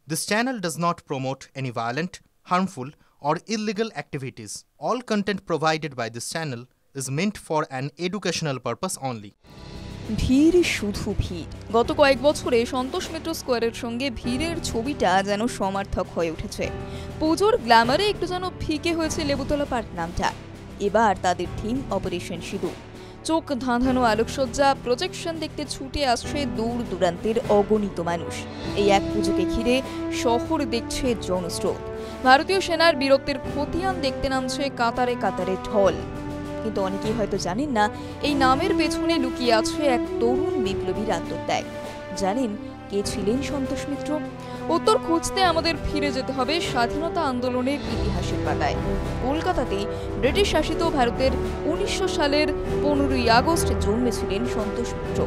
This channel does not promote any violent, harmful, or illegal activities. All content provided by this channel is meant for an educational purpose only. ভিড় শুধু ভিড়। গত কয়েক বছরে সন্তোষ মিত্র স্কোয়ারের সঙ্গে ভিড়ের ছবিটা যেন সমার্থক হয়ে উঠেছে। পুজোর গ্ল্যামারে একটু যেন ফিকে হয়েছে লেবুতলা পার্ক নামটা। এবার তাদের থিম অপারেশন সিঁদুর। চোখ ধাঁধানো আলোকসজ্জা, প্রজেকশন দেখতে ছুটে আসছে দূর দূরান্তের অগণিত মানুষ। এই এক পুজোকে ঘিরে শহর দেখছে জনস্রোত। ভারতীয় সেনার বীরত্বের খতিয়ান দেখতে নামছে কাতারে কাতারে ঢল। কিন্তু অনেকেই হয়তো জানেন না, এই নামের পেছনে লুকিয়ে আছে এক তরুণ বিপ্লবীর আত্মত্যাগ। জানেন কে ছিলেন সন্তোষ মিত্র? উত্তর খুঁজতে আমাদের ফিরে যেতে হবে স্বাধীনতা আন্দোলনের ইতিহাসের পাতায়। কলকাতাতে ব্রিটিশ শাসিত ভারতের 1900 সালের 15ই আগস্ট জন্মেছিলেন সন্তোষ মিত্র।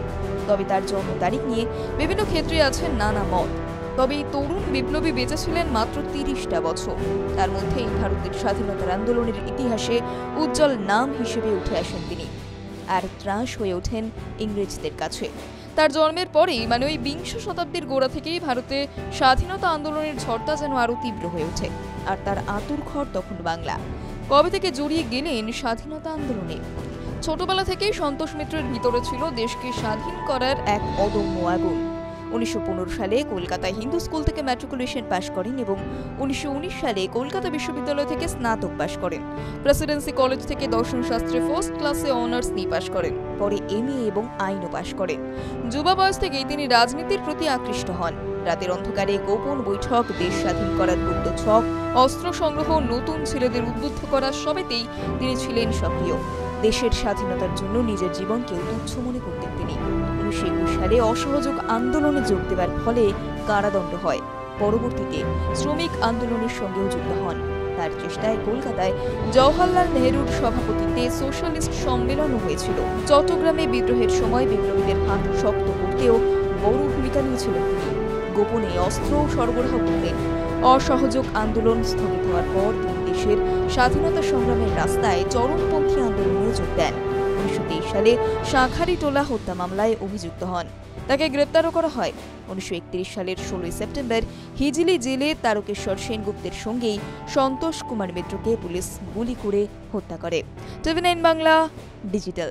তবে তার জন্ম তারিখ নিয়ে বিভিন্ন ক্ষেত্রে আছে নানা মত। তবে এই তরুণ বিপ্লবী বেঁচেছিলেন মাত্র 30টা বছর। তার মধ্যেই ভারতের স্বাধীনতার আন্দোলনের ইতিহাসে উজ্জ্বল নাম হিসেবে উঠে আসেন তিনি, আর ত্রাস হয়ে ওঠেন ইংরেজদের কাছে। তার জন্মের পরেই ওই 20 শতাব্দীর গোড়া থেকেই ভারতে স্বাধীনতা আন্দোলনের ঝড়টা যেন আরো তীব্র হয়ে ওঠে। আর তার আতুর ঘর তখন বাংলা। কবে থেকে জড়িয়ে গেলেন স্বাধীনতা আন্দোলনে? ছোটবেলা থেকেই সন্তোষ মিত্রের ভিতরে ছিল দেশকে স্বাধীন করার এক অদম্য আগুন। 1915 সালে কলকাতায় হিন্দু স্কুল থেকে ম্যাট্রিকুলেশন পাশ করেন এবং 1919 সালে কলকাতা বিশ্ববিদ্যালয় থেকে স্নাতক পাশ করেন। প্রেসিডেন্সি কলেজ থেকে দর্শন শাস্ত্রে ফার্স্ট ক্লাসে অনার্স নিয়ে পাশ করেন। পরে এমএ এবং আইনও পাশ করেন। যুবা বয়স থেকেই তিনি রাজনীতির প্রতি আকৃষ্ট হন। রাতের অন্ধকারে গোপন বৈঠক, দেশ স্বাধীন করার গুপ্ত ছক, অস্ত্র সংগ্রহ, নতুন ছেলেদের উদ্বুদ্ধ করা সবেতেই তিনি ছিলেন সক্রিয়। দেশের স্বাধীনতার জন্য নিজের জীবনকেও তুচ্ছ মনে করতেন তিনি। 1921 সালে অসহযোগ আন্দোলনে যোগ দেওয়ার ফলে কারাদণ্ড হয়। পরবর্তীতে শ্রমিক আন্দোলনের সঙ্গেও যুক্ত হন। তার চেষ্টায় কলকাতায় জওহরলাল নেহরুর সভাপতিত্বে সোশ্যালিস্ট সম্মেলনও হয়েছিল। চট্টগ্রামে বিদ্রোহের সময় বিপ্লবীদের হাত শক্ত করতেও বড় ভূমিকা নিয়েছিলেন তিনি। গোপনে অস্ত্র সরবরাহ করতেন। অসহযোগ আন্দোলন স্থগিত হওয়ার পর তিনি দেশের স্বাধীনতা সংগ্রামের রাস্তায় চরমপন্থী আন্দোলনে যোগ দেন। 1923 সালে শাঁখারীটোলা হত্যা মামলায় অভিযুক্ত হন। তাকে গ্রেপ্তারও করা হয়। 1931 সালের 16 সেপ্টেম্বর হিজিলি জেলে তারকেশ্বর সেনগুপ্তের সঙ্গেই সন্তোষ কুমার মিত্রকে পুলিশ গুলি করে হত্যা করে। TV9 Bangla digital.